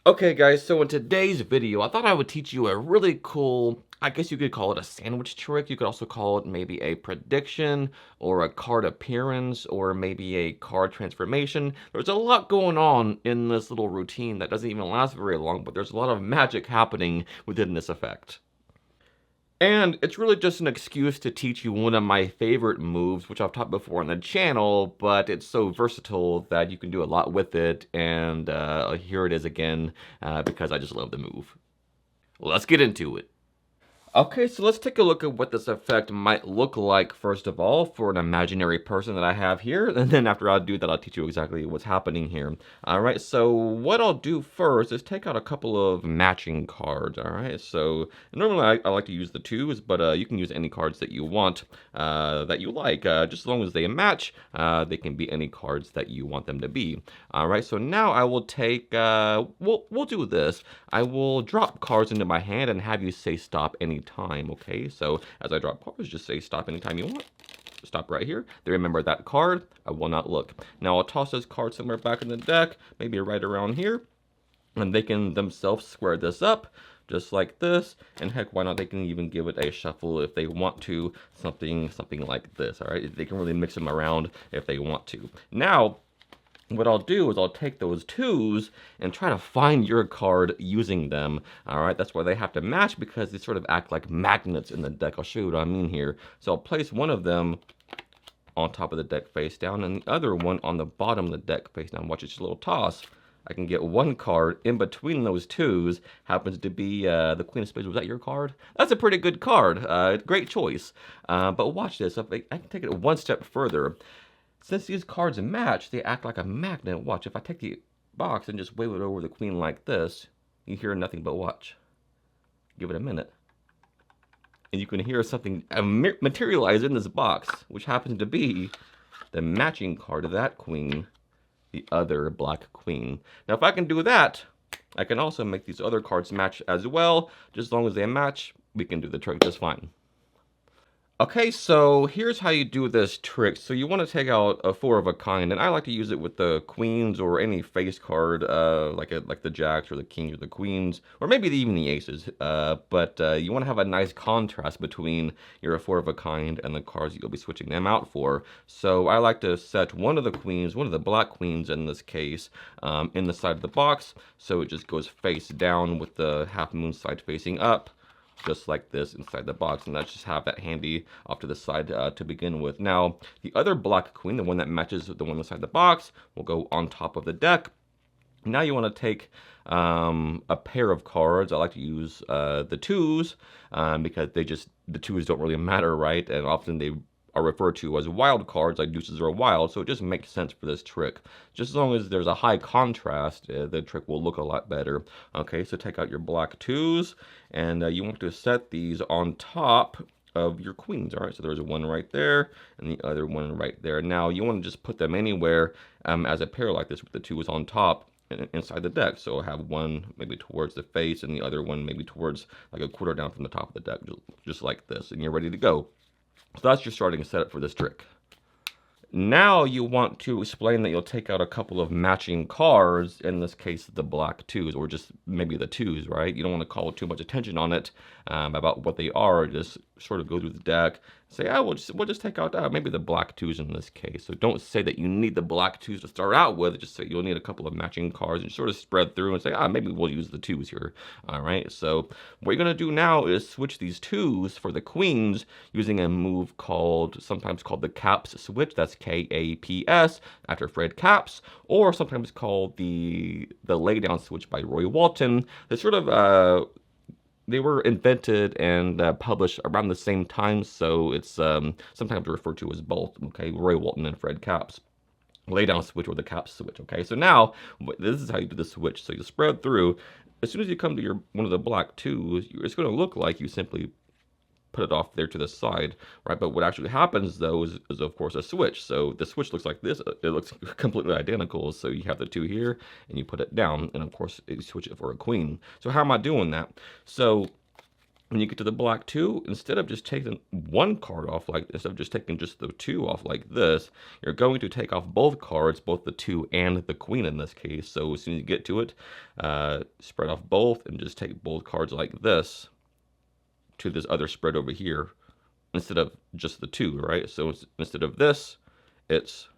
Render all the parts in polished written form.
Okay guys, so in today's video, I thought I would teach you a really cool, I guess you could call it a sandwich trick. You could also call it maybe a prediction or a card appearance or maybe a card transformation. There's a lot going on in this little routine that doesn't even last very long, but there's a lot of magic happening within this effect. And it's really just an excuse to teach you one of my favorite moves, which I've taught before on the channel, but it's so versatile that you can do a lot with it, and here it is again, because I just love the move. Let's get into it. Okay, so let's take a look at what this effect might look like, first of all, for an imaginary person that I have here, and then after I do that, I'll teach you exactly what's happening here. Alright, so what I'll do first is take out a couple of matching cards, alright? So, normally I like to use the twos, but you can use any cards that you want, that you like. Just as long as they match, they can be any cards that you want them to be. Alright, so now I will take, we'll do this. I will drop cards into my hand and have you say stop anytime, okay? So as I drop cards, just say stop anytime you want. Stop right here. Then remember that card, I will not look. Now I'll toss those cards somewhere back in the deck, maybe right around here, and they can themselves square this up, just like this, and heck, why not, they can even give it a shuffle if they want to, something like this, alright? They can really mix them around if they want to. Now, what I'll do is I'll take those twos and try to find your card using them. Alright, that's why they have to match, because they sort of act like magnets in the deck. I'll show you what I mean here. So I'll place one of them on top of the deck face down and the other one on the bottom of the deck face down. Watch, it's a little toss. I can get one card in between those twos. Happens to be the Queen of Spades. Was that your card? That's a pretty good card. Great choice. But watch this. I can take it one step further. Since these cards match, they act like a magnet. Watch, if I take the box and just wave it over the queen like this, you hear nothing but watch. Give it a minute. And you can hear something materialize in this box, which happens to be the matching card of that queen, the other black queen. Now, if I can do that, I can also make these other cards match as well. Just as long as they match, we can do the trick just fine. Okay, so here's how you do this trick. So you want to take out a four of a kind, and I like to use it with the queens or any face card, like the jacks or the kings or the queens, or maybe even the aces. But you want to have a nice contrast between your four of a kind and the cards you'll be switching them out for. So I like to set one of the queens, one of the black queens in this case, in the side of the box, so it just goes face down with the half moon side facing up, just like this inside the box, and let's just have that handy off to the side to begin with. Now, the other black queen, the one that matches the one inside the box, will go on top of the deck. Now you want to take a pair of cards. I like to use the twos because the twos don't really matter, right? And often they are referred to as wild cards, like deuces are wild, so it just makes sense for this trick. Just as long as there's a high contrast, the trick will look a lot better. Okay, so take out your black twos, and you want to set these on top of your queens. All right, so there's one right there and the other one right there. Now you want to just put them anywhere as a pair like this with the twos on top inside the deck. So have one maybe towards the face and the other one maybe towards like a quarter down from the top of the deck, just like this, and you're ready to go. So that's your starting setup for this trick. Now you want to explain that you'll take out a couple of matching cards, in this case the black twos, or just maybe the twos, right? You don't want to call too much attention on it about what they are. Just sort of go through the deck, say, oh, we'll just take out maybe the black twos in this case. So don't say that you need the black twos to start out with, just say you'll need a couple of matching cards and sort of spread through and say, maybe we'll use the twos here. All right, so what you're going to do now is switch these twos for the queens using a move sometimes called the Kaps switch. That's K-A-P-S after Fred Kaps, or sometimes called the lay down switch by Roy Walton. They sort of they were invented and published around the same time, so it's sometimes referred to as both, okay? Roy Walton and Fred Kaps. Lay down switch or the Kaps switch, okay? So now, this is how you do the switch. So you spread through. As soon as you come to one of the black twos, it's going to look like you simply put it off there to the side, right? But what actually happens though is of course a switch. So the switch looks like this. It looks completely identical. So you have the two here and you put it down, and of course you switch it for a queen. So how am I doing that? So when you get to the black two, instead of just taking one card off like this, instead of just taking just the two off like this, you're going to take off both cards, both the two and the queen in this case. So as soon as you get to it, spread off both and just take both cards like this to this other spread over here instead of just the two, right? So instead of this, it's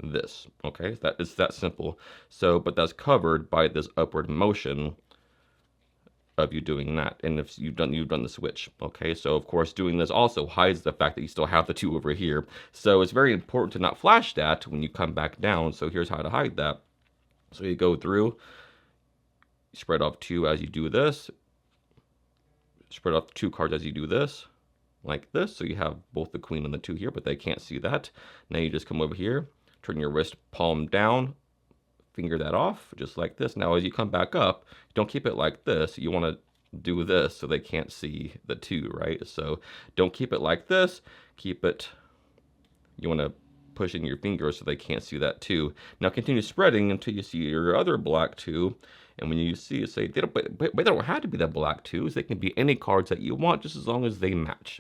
this, okay? It's that simple. So, but that's covered by this upward motion of you doing that, and if you've done the switch, okay? So of course doing this also hides the fact that you still have the two over here, so it's very important to not flash that when you come back down. So here's how to hide that. So you go through, spread off two as you do this, spread off two cards as you do this, like this, so you have both the queen and the two here, but they can't see that. Now you just come over here, turn your wrist palm down, finger that off, just like this. Now as you come back up, don't keep it like this. You want to do this so they can't see the two, right? So don't keep it like this. Keep it, you want to push in your fingers so they can't see that two. Now continue spreading until you see your other black two. And when you see it, say, but they don't have to be the black twos. They can be any cards that you want, just as long as they match.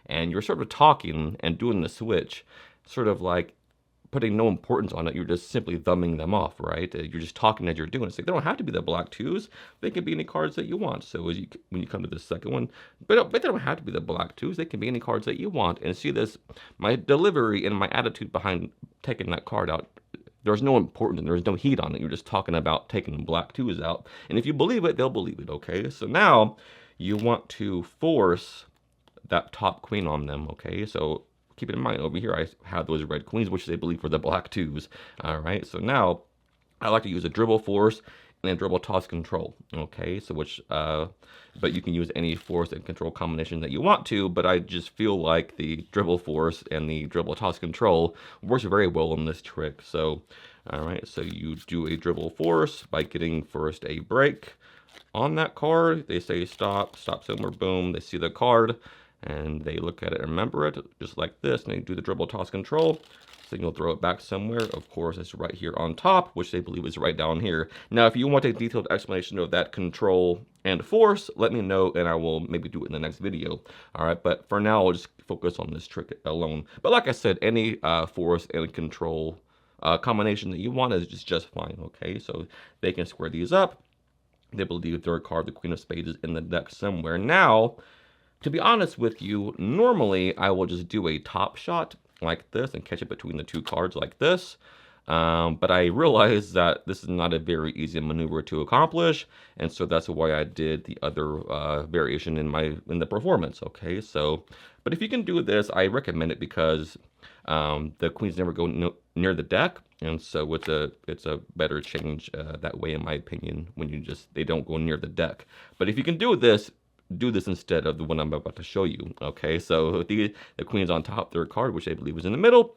And you're sort of talking and doing the switch, sort of like putting no importance on it. You're just simply thumbing them off, right? You're just talking as you're doing it. So they don't have to be the black twos. They can be any cards that you want. So when you come to the second one, but they don't have to be the black twos. They can be any cards that you want. And see this, my delivery and my attitude behind taking that card out, there's no importance and there's no heat on it. You're just talking about taking the black twos out. And if you believe it, they'll believe it, okay? So now you want to force that top queen on them, okay? So keep it in mind, over here I have those red queens, which they believe are the black twos. All right, so now I like to use a dribble force and a dribble toss control. Okay, so but you can use any force and control combination that you want to, but I just feel like the dribble force and the dribble toss control works very well in this trick. So, all right, so you do a dribble force by getting first a break on that card. They say stop somewhere, boom, they see the card, and they look at it and remember it, just like this, and they do the dribble toss control. So you'll throw it back somewhere. Of course, it's right here on top, which they believe is right down here. Now, if you want a detailed explanation of that control and force, let me know, and I will maybe do it in the next video. All right, but for now, I'll just focus on this trick alone. But like I said, any force and control combination that you want is just fine, okay? So they can square these up. They believe their card, the Queen of Spades, is in the deck somewhere. Now, to be honest with you, normally I will just do a top shot like this and catch it between the two cards like this. But I realized that this is not a very easy maneuver to accomplish, and so that's why I did the other variation in the performance. Okay, so but if you can do this, I recommend it because the queens never go near the deck, and so it's a better change that way, in my opinion. When they don't go near the deck. But if you can do this instead of the one I'm about to show you. Okay, so the queen's on top, their card, which I believe is in the middle.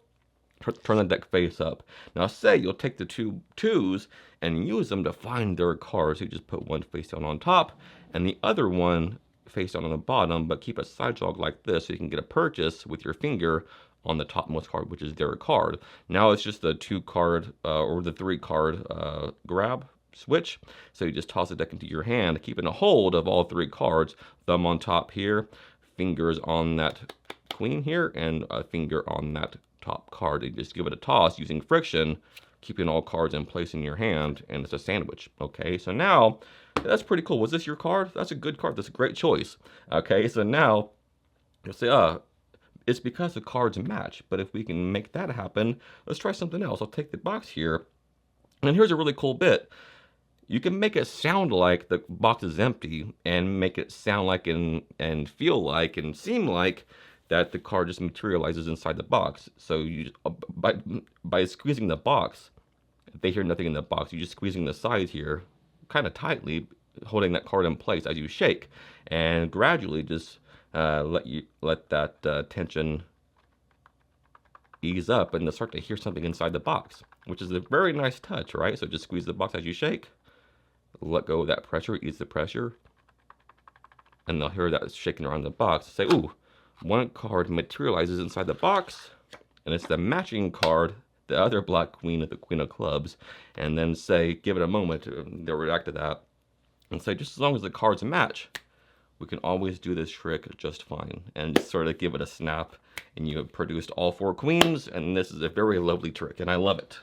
Turn the deck face up. Now say you'll take the two twos and use them to find their cards. So you just put one face down on top and the other one face down on the bottom, but keep a side jog like this so you can get a purchase with your finger on the topmost card, which is their card. Now it's just the 2 card or the 3 card grab switch. So you just toss the deck into your hand, keeping a hold of all 3 cards, thumb on top here, fingers on that queen here, and a finger on that top card. You just give it a toss using friction, keeping all cards in place in your hand, and it's a sandwich. Okay, so now that's pretty cool. Was this your card? That's a good card. That's a great choice. Okay, so now you'll say, it's because the cards match, but if we can make that happen, let's try something else. I'll take the box here, and here's a really cool bit. You can make it sound like the box is empty and make it sound like and feel like and seem like that the card just materializes inside the box. So you by squeezing the box, they hear nothing in the box. You're just squeezing the sides here kind of tightly, holding that card in place as you shake, and gradually just let that tension ease up, and they'll start to hear something inside the box, which is a very nice touch, right? So just squeeze the box as you shake, let go of that pressure, ease the pressure, and they'll hear that shaking around the box. Say, ooh, one card materializes inside the box, and it's the matching card, the other black queen, the Queen of Clubs, and then say, give it a moment, they'll react to that, and say, just as long as the cards match, we can always do this trick just fine. And sort of give it a snap, and you have produced all 4 queens, and this is a very lovely trick, and I love it.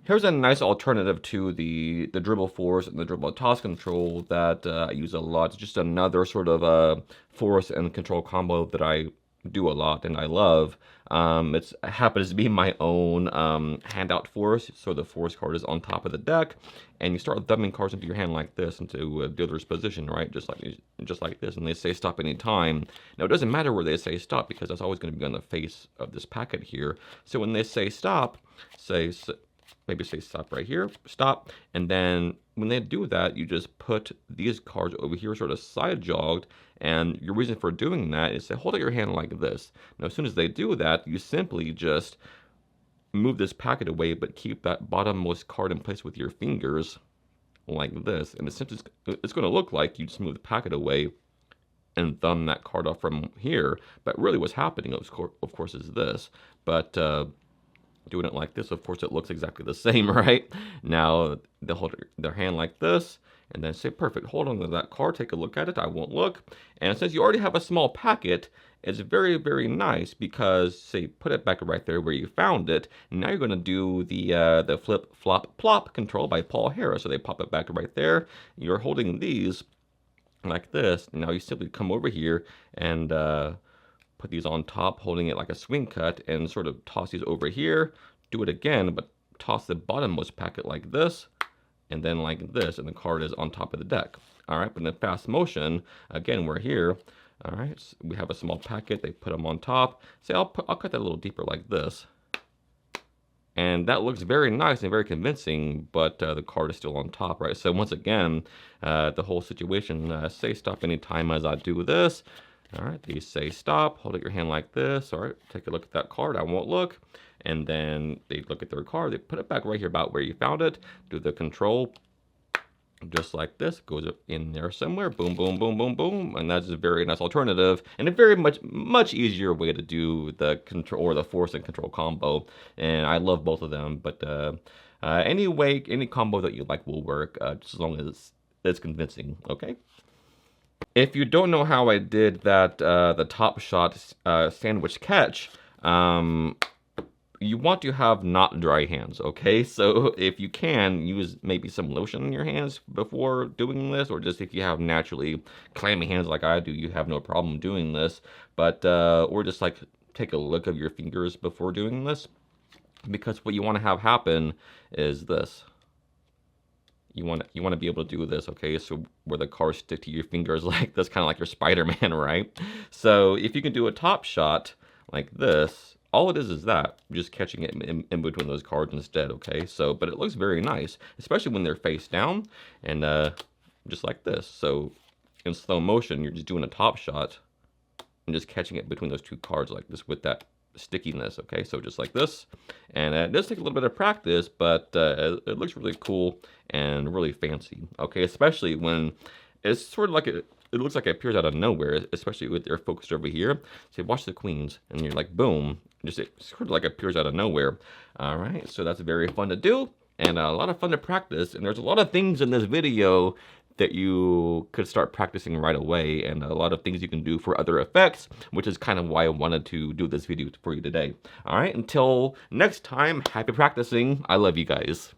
Here's a nice alternative to the dribble force and the dribble toss control that I use a lot. It's just another sort of force and control combo that I do a lot and I love. It happens to be my own handout force. So the force card is on top of the deck, and you start dumping cards into your hand like this, into a dealer's position, right? Just like this, and they say stop anytime. Now it doesn't matter where they say stop because that's always going to be on the face of this packet here. So when they say stop, maybe say stop right here, stop, and then when they do that, you just put these cards over here sort of side jogged, and your reason for doing that is to hold out your hand like this. Now as soon as they do that, you simply just move this packet away, but keep that bottommost card in place with your fingers like this, and it's going to look like you just move the packet away and thumb that card off from here, but really what's happening, of course, is this. But doing it like this, of course, it looks exactly the same, right? Now, they'll hold their hand like this, and then say, perfect, hold on to that card, take a look at it, I won't look. And since you already have a small packet, it's very, very nice because, say, put it back right there where you found it, and now you're going to do the flip, flop, plop control by Paul Harris. So they pop it back right there. You're holding these like this, and now you simply come over here and put these on top, holding it like a swing cut, and sort of toss these over here. Do it again, but toss the bottommost packet like this, and then like this, and the card is on top of the deck. All right, but in fast motion, again, we're here. All right, so we have a small packet, they put them on top. Say, I'll cut that a little deeper like this. And that looks very nice and very convincing, but the card is still on top, right? So once again, the whole situation, say stop anytime as I do this. All right, these say stop, hold out your hand like this. All right, take a look at that card, I won't look. And then they look at their card, they put it back right here about where you found it, do the control, just like this, goes up in there somewhere, boom, boom, boom, boom, boom. And that's a very nice alternative, and a very much easier way to do the control, or the force and control combo. And I love both of them, but any combo that you like will work, just as long as it's convincing, okay? If you don't know how I did that, the Top Shot sandwich catch, you want to have not dry hands, okay? So if you can, use maybe some lotion in your hands before doing this, or just if you have naturally clammy hands like I do, you have no problem doing this. But, or just like take a look of your fingers before doing this, because what you want to have happen is this. You want to be able to do this, okay? So where the cards stick to your fingers like this, kind of like your Spider-Man, right? So if you can do a Top Shot like this, all it is that, just catching it in between those cards instead, okay? So, but it looks very nice, especially when they're face down, and just like this. So in slow motion, you're just doing a Top Shot and just catching it between those two cards like this with that stickiness, okay? So just like this, and it does take a little bit of practice, but it looks really cool and really fancy, okay? Especially when it's sort of like it looks like it appears out of nowhere, especially with their focused over here. So watch the queens, and you're like, boom, just it sort of like appears out of nowhere. All right, so that's very fun to do, and a lot of fun to practice, and there's a lot of things in this video that you could start practicing right away, and a lot of things you can do for other effects, which is kind of why I wanted to do this video for you today. All right, until next time, happy practicing. I love you guys.